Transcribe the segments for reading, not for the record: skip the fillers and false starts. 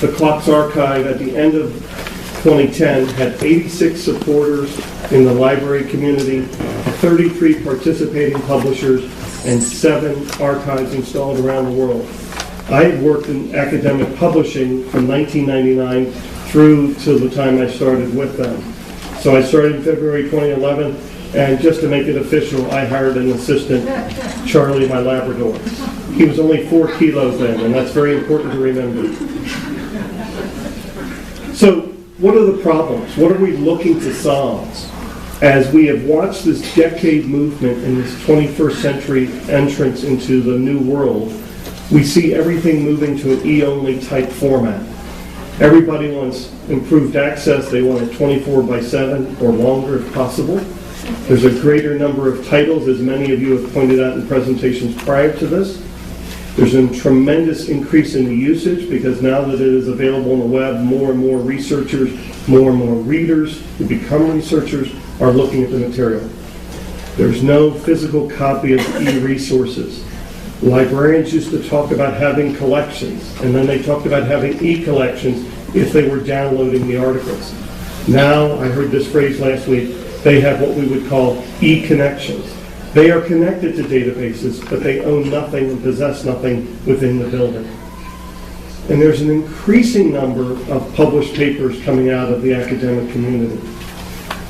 the CLOCKSS archive at the end of 2010 had 86 supporters in the library community, 33 participating publishers, and 7 archives installed around the world. I had worked in academic publishing from 1999 through till the time I started with them. So I started in February 2011, and just to make it official, I hired an assistant, Charlie, my Labrador. He was only 4 kilos then, and that's very important to remember. So what are the problems? What are we looking to solve? As we have watched this decade movement in this 21st century entrance into the new world, we see everything moving to an e-only type format. Everybody wants improved access. They want it 24/7 or longer if possible. There's a greater number of titles, as many of you have pointed out in presentations prior to this. There's a tremendous increase in the usage because now that it is available on the web, more and more researchers, more and more readers who become researchers are looking at the material. There's no physical copy of e-resources. Librarians used to talk about having collections, and then they talked about having e-collections if they were downloading the articles. Now, I heard this phrase last week, they have what we would call e-connections. They are connected to databases, but they own nothing and possess nothing within the building. And there's an increasing number of published papers coming out of the academic community.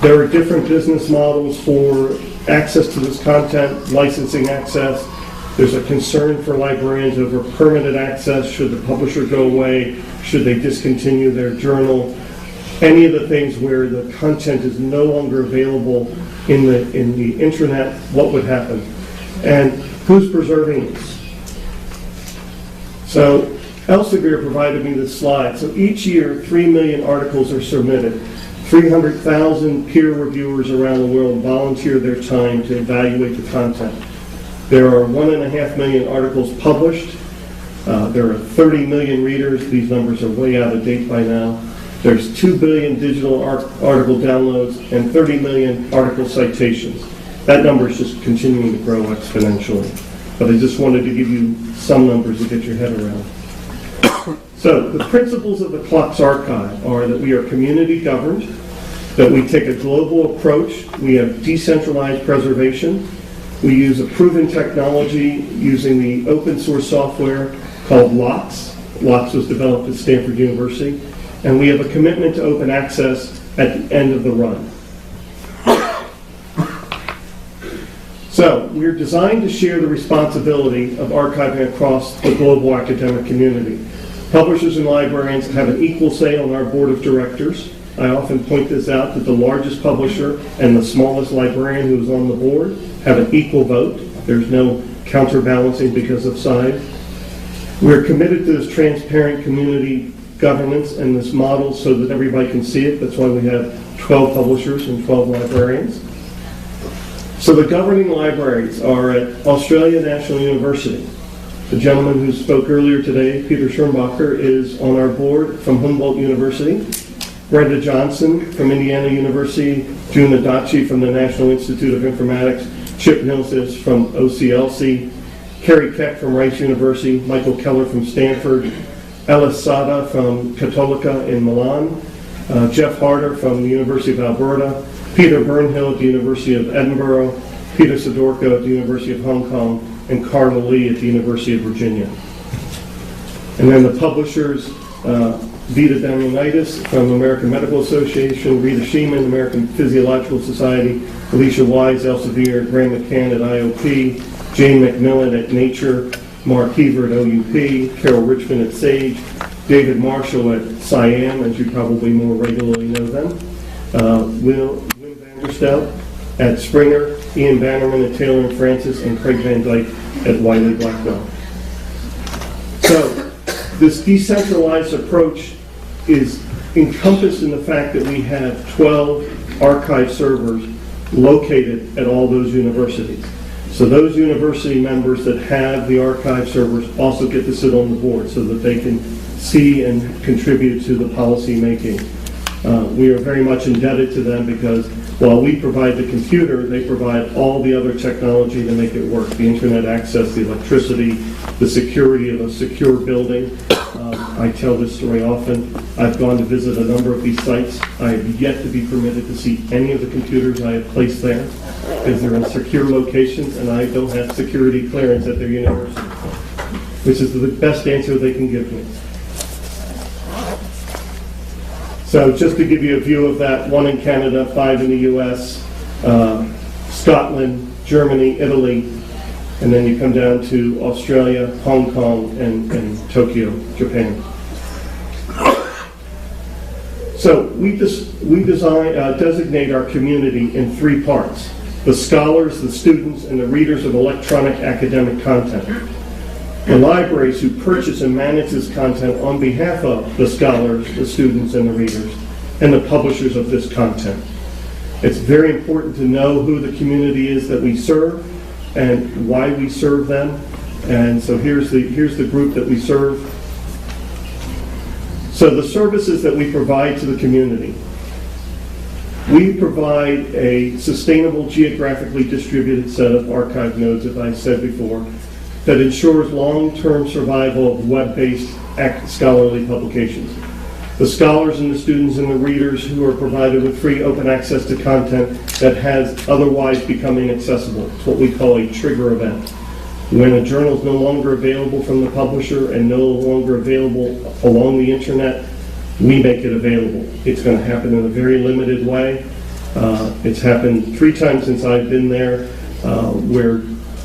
There are different business models for access to this content, licensing access. There's a concern for librarians over permanent access. Should the publisher go away? Should they discontinue their journal? Any of the things where the content is no longer available in the internet, what would happen? And who's preserving this? So Elsevier provided me this slide. So each year, 3 million articles are submitted. 300,000 peer reviewers around the world volunteer their time to evaluate the content. There are 1.5 million articles published. There are 30 million readers. These numbers are way out of date by now. There's 2 billion digital article downloads and 30 million article citations. That number is just continuing to grow exponentially. But I just wanted to give you some numbers to get your head around. So the principles of the CLOCKSS archive are that we are community governed, that we take a global approach, we have decentralized preservation, we use a proven technology using the open source software called LOCKSS. LOCKSS was developed at Stanford University, and we have a commitment to open access at the end of the run. So we're designed to share the responsibility of archiving across the global academic community. Publishers and librarians have an equal say on our board of directors. I often point this out that the largest publisher and the smallest librarian who is on the board have an equal vote. There's no counterbalancing because of size. We're committed to this transparent community governance and this model so that everybody can see it. That's why we have 12 publishers and 12 librarians. So the governing libraries are at Australia National University. The gentleman who spoke earlier today, Peter Schirmbacher, is on our board from Humboldt University. Brenda Johnson from Indiana University, June Adachi from the National Institute of Informatics, Chip Mills is from OCLC, Kerry Keck from Rice University, Michael Keller from Stanford, Ellis Sada from Cattolica in Milan, Jeff Harder from the University of Alberta, Peter Burnhill at the University of Edinburgh, Peter Sidorko at the University of Hong Kong, and Carla Lee at the University of Virginia. And then the publishers, Vita Damianitis from American Medical Association, Rita Sheeman, American Physiological Society, Alicia Wise, Elsevier, Graham McCann at IOP, Jane McMillan at Nature, Mark Heaver at OUP, Carol Richmond at SAGE, David Marshall at SIAM, as you probably more regularly know them, Wim Vanderstout at Springer, Ian Bannerman at Taylor & Francis, and Craig Van Dyke at Wiley Blackwell. So this decentralized approach is encompassed in the fact that we have 12 archive servers located at all those universities. So those university members that have the archive servers also get to sit on the board so that they can see and contribute to the policy making. We are very much indebted to them because while we provide the computer, they provide all the other technology to make it work. The internet access, the electricity, the security of a secure building. I tell this story often. I've gone to visit a number of these sites. I have yet to be permitted to see any of the computers I have placed there because they're in secure locations and I don't have security clearance at their university, which is the best answer they can give me. So just to give you a view of that, 1 in Canada, 5 in the US, Scotland, Germany, Italy, and then you come down to Australia, Hong Kong, and Tokyo, Japan. So we designate our community in 3 parts: the scholars, the students, and the readers of electronic academic content. The libraries who purchase and manage this content on behalf of the scholars, the students, and the readers, and the publishers of this content. It's very important to know who the community is that we serve and why we serve them. And so here's the group that we serve. So the services that we provide to the community. We provide a sustainable, geographically distributed set of archive nodes, as I said before, that ensures long-term survival of web-based scholarly publications. The scholars and the students and the readers who are provided with free open access to content that has otherwise become inaccessible. It's what we call a trigger event. When a journal is no longer available from the publisher and no longer available along the internet, we make it available. It's going to happen in a very limited way. It's happened 3 times since I've been there, where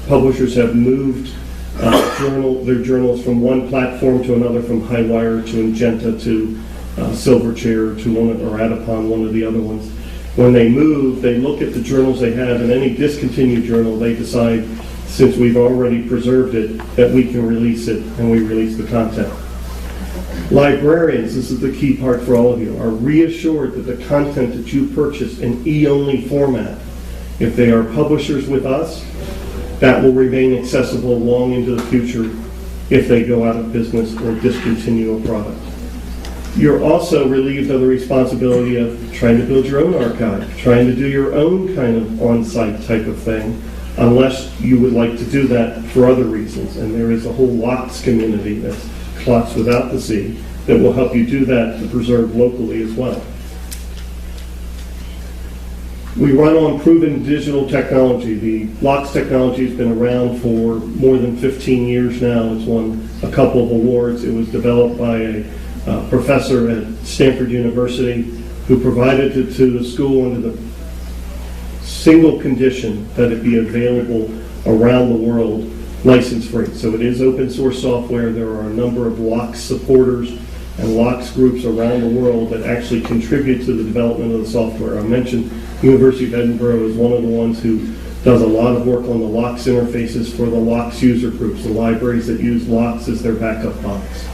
publishers have moved their journals from one platform to another, from Highwire to Ingenta to Silverchair to or Adapon, one of the other ones. When they move, they look at the journals they have, and any discontinued journal, they decide, since we've already preserved it, that we can release it, and we release the content. Librarians, this is the key part for all of you, are reassured that the content that you purchase in e-only format, if they are publishers with us, that will remain accessible long into the future if they go out of business or discontinue a product. You're also relieved of the responsibility of trying to build your own archive, trying to do your own kind of on-site type of thing, unless you would like to do that for other reasons. And there is a whole CLOCKSS community, that's CLOCKSS without the C, that will help you do that to preserve locally as well. We run on proven digital technology. The CLOCKSS technology has been around for more than 15 years now. It's won a couple of awards. It was developed by a professor at Stanford University who provided it to the school under the single condition that it be available around the world license-free. So it is open source software. There are a number of CLOCKSS supporters and CLOCKSS groups around the world that actually contribute to the development of the software. I mentioned University of Edinburgh is one of the ones who does a lot of work on the CLOCKSS interfaces for the CLOCKSS user groups, the libraries that use CLOCKSS as their backup box.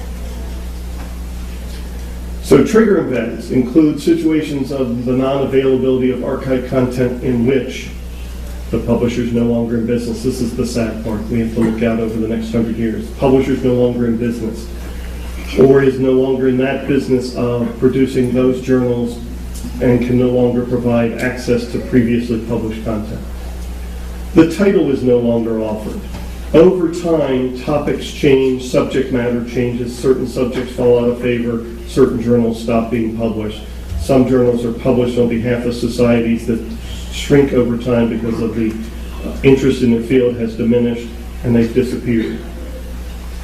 So trigger events include situations of the non-availability of archive content in which the publisher is no longer in business. This is the sad part. We have to look out over the next 100 years. Publisher is no longer in business, or is no longer in that business of producing those journals and can no longer provide access to previously published content. The title is no longer offered. Over time, topics change, subject matter changes, certain subjects fall out of favor, certain journals stop being published. Some journals are published on behalf of societies that shrink over time because of the interest in the field has diminished and they've disappeared.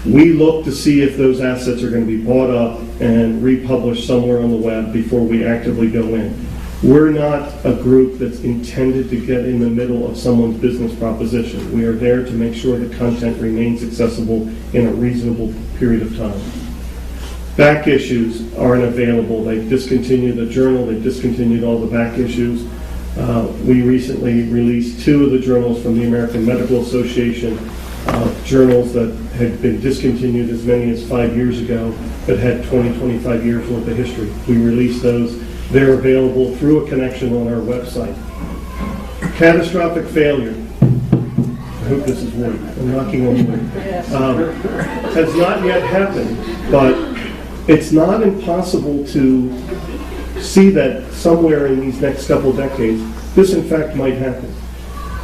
We look to see if those assets are going to be bought up and republished somewhere on the web before we actively go in. We're not a group that's intended to get in the middle of someone's business proposition. We are there to make sure the content remains accessible in a reasonable period of time. Back issues aren't available. They've discontinued the journal. They've discontinued all the back issues. We recently released 2 of the journals from the American Medical Association, journals that had been discontinued as many as 5 years ago, but had 20, 25 years worth of history. We released those. They're available through a connection on our website. Catastrophic failure. I hope this is wood. I'm knocking on wood. Has not yet happened, but it's not impossible to see that somewhere in these next couple of decades, this in fact might happen.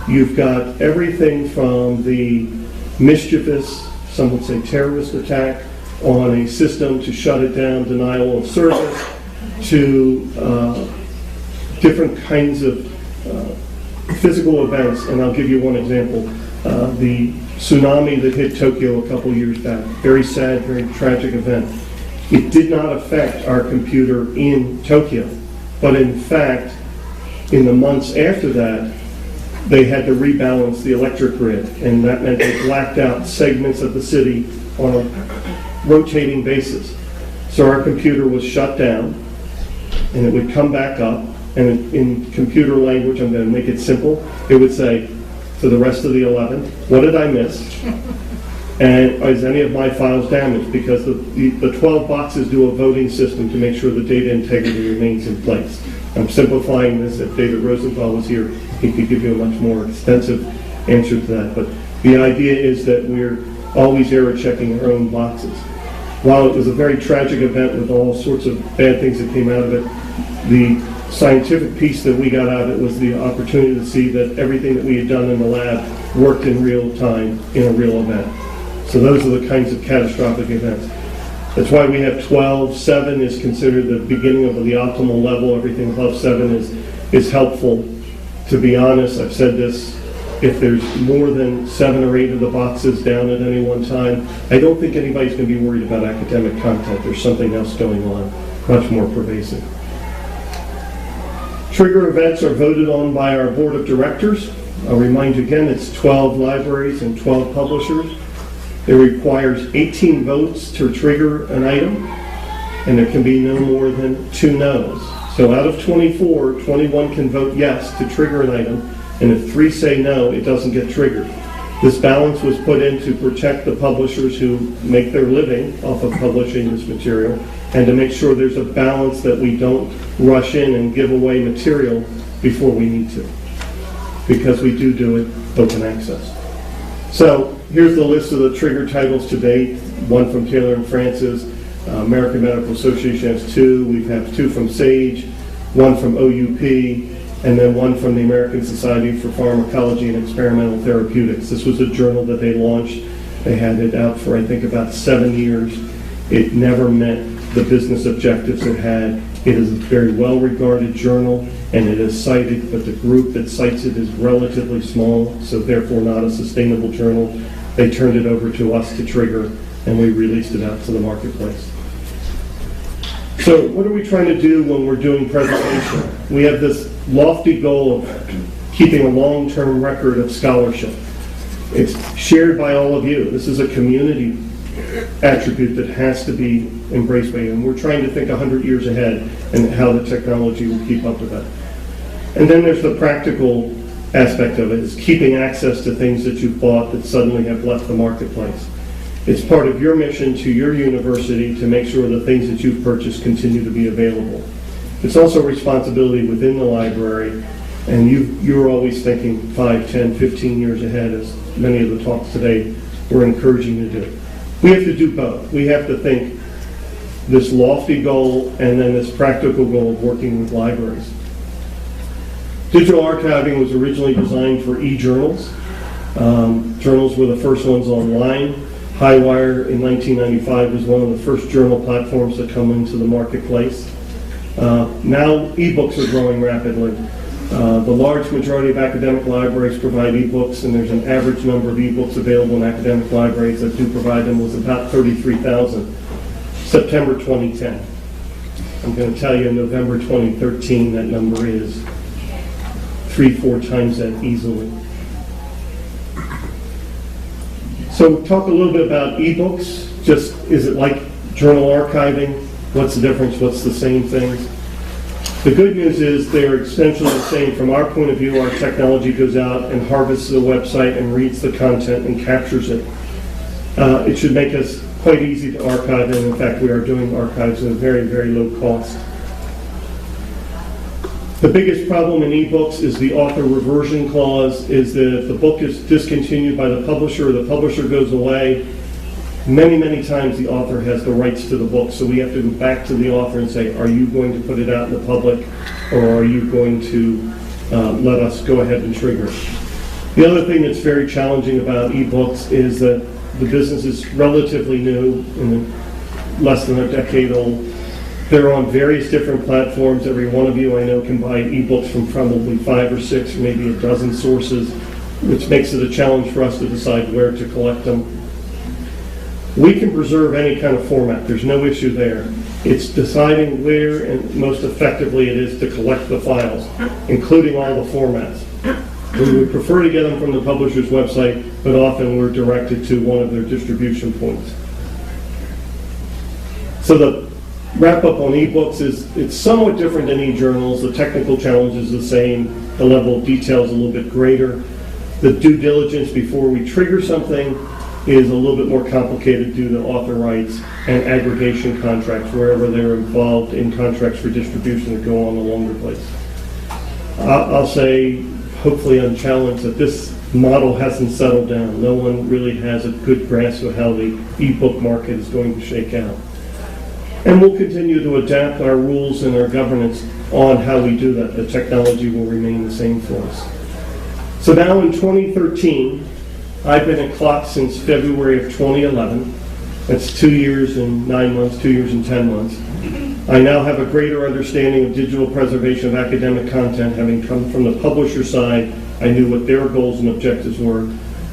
You've got everything from the mischievous, some would say terrorist attack, on a system to shut it down, denial of service, to different kinds of physical events. And I'll give you one example. The tsunami that hit Tokyo a couple years back, very sad, very tragic event. It did not affect our computer in Tokyo, but in fact, in the months after that, they had to rebalance the electric grid, and that meant they blacked out segments of the city on a rotating basis. So our computer was shut down, and it would come back up, and in computer language, I'm going to make it simple, it would say, to the rest of the 11, what did I miss? And is any of my files damaged? Because the 12 boxes do a voting system to make sure the data integrity remains in place. I'm simplifying this. If David Rosenthal was here, he could give you a much more extensive answer to that. But the idea is that we're always error checking our own boxes. While it was a very tragic event with all sorts of bad things that came out of it, the scientific piece that we got out of it was the opportunity to see that everything that we had done in the lab worked in real time in a real event. So those are the kinds of catastrophic events. That's why we have 12. 7 is considered the beginning of the optimal level. Everything above 7 is helpful. To be honest, I've said this, if there's more than 7 or 8 of the boxes down at any one time, I don't think anybody's going to be worried about academic content. There's something else going on, much more pervasive. Trigger events are voted on by our board of directors. I'll remind you again, it's 12 libraries and 12 publishers. It requires 18 votes to trigger an item, and there can be no more than 2 no's. So out of 24, 21 can vote yes to trigger an item, and if 3 say no, it doesn't get triggered. This balance was put in to protect the publishers who make their living off of publishing this material, and to make sure there's a balance that we don't rush in and give away material before we need to, because we do it open access. So here's the list of the trigger titles to date. 1 from Taylor and Francis. American Medical Association has 2. We have 2 from SAGE, 1 from OUP, and then 1 from the American Society for Pharmacology and Experimental Therapeutics. This was a journal that they launched. They had it out for, I think, about 7 years. It never met the business objectives it had. It is a very well-regarded journal, and it is cited, but the group that cites it is relatively small, so therefore not a sustainable journal. They turned it over to us to trigger, and we released it out to the marketplace. So what are we trying to do when we're doing presentation? We have this lofty goal of keeping a long-term record of scholarship. It's shared by all of you. This is a community attribute that has to be embraced by you, and we're trying to think 100 years ahead and how the technology will keep up with that. And then there's the practical aspect of it, is keeping access to things that you've bought that suddenly have left the marketplace. It's part of your mission to your university to make sure the things that you've purchased continue to be available. It's also a responsibility within the library, and you're always thinking 5, 10, 15 years ahead, as many of the talks today were encouraging you to do. We have to do both. We have to think this lofty goal and then this practical goal of working with libraries. Digital archiving was originally designed for e-journals. Journals were the first ones online. Highwire in 1995 was one of the first journal platforms to come into the marketplace. Now ebooks are growing rapidly. The large majority of academic libraries provide ebooks, and there's an average number of ebooks available in academic libraries that do provide them was about 33,000. September 2010. I'm going to tell you in November 2013 that number is 3-4 times that easily. So we'll talk a little bit about ebooks. Just, is it like journal archiving? What's the difference? What's the same things? The good news is they're essentially the same. From our point of view, our technology goes out and harvests the website and reads the content and captures it. It should make us quite easy to archive, and in fact we are doing archives at a very, very low cost. The biggest problem in ebooks is the author reversion clause, is that if the book is discontinued by the publisher goes away, many, many times the author has the rights to the book, so we have to go back to the author and say, are you going to put it out in the public, or are you going to let us go ahead and trigger it? The other thing that's very challenging about ebooks is that the business is relatively new. In the less than a decade old. They're on various different platforms. Every one of you I know can buy ebooks from probably 5 or 6 or maybe a dozen sources, which makes it a challenge for us to decide where to collect them. We can preserve any kind of format. There's no issue there. It's deciding where and most effectively it is to collect the files, including all the formats. We would prefer to get them from the publisher's website, but often we're directed to one of their distribution points. So the wrap up on ebooks is it's somewhat different than e-journals. The technical challenge is the same. The level of detail is a little bit greater. The due diligence before we trigger something is a little bit more complicated due to author rights and aggregation contracts wherever they're involved in contracts for distribution that go on a longer place. I'll say, hopefully unchallenged, that this model hasn't settled down. No one really has a good grasp of how the ebook market is going to shake out. And we'll continue to adapt our rules and our governance on how we do that. The technology will remain the same for us. So now in 2013, I've been at CLOCKSS since February of 2011. That's 2 years and 9 months, 2 years and 10 months. I now have a greater understanding of digital preservation of academic content. Having come from the publisher side, I knew what their goals and objectives were.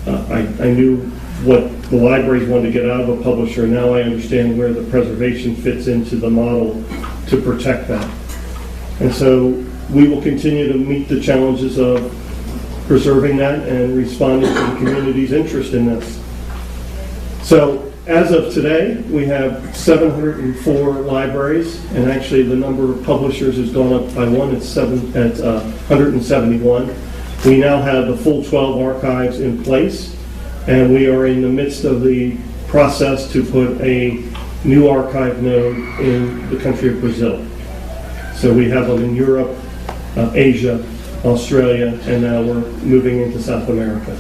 I knew what the libraries wanted to get out of a publisher. Now I understand where the preservation fits into the model to protect that. And so we will continue to meet the challenges of preserving that and responding to the community's interest in this. So as of today, we have 704 libraries, and actually the number of publishers has gone up by one. It's 171. We now have the full 12 archives in place, and we are in the midst of the process to put a new archive node in the country of Brazil. So we have them in Europe, Asia, Australia, and now we're moving into South America.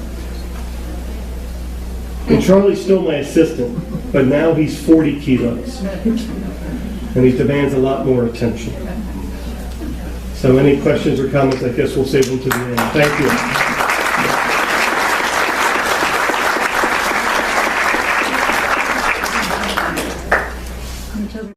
And Charlie's still my assistant, but now he's 40 kilos, and he demands a lot more attention. So any questions or comments, I guess we'll save them to the end. Thank you.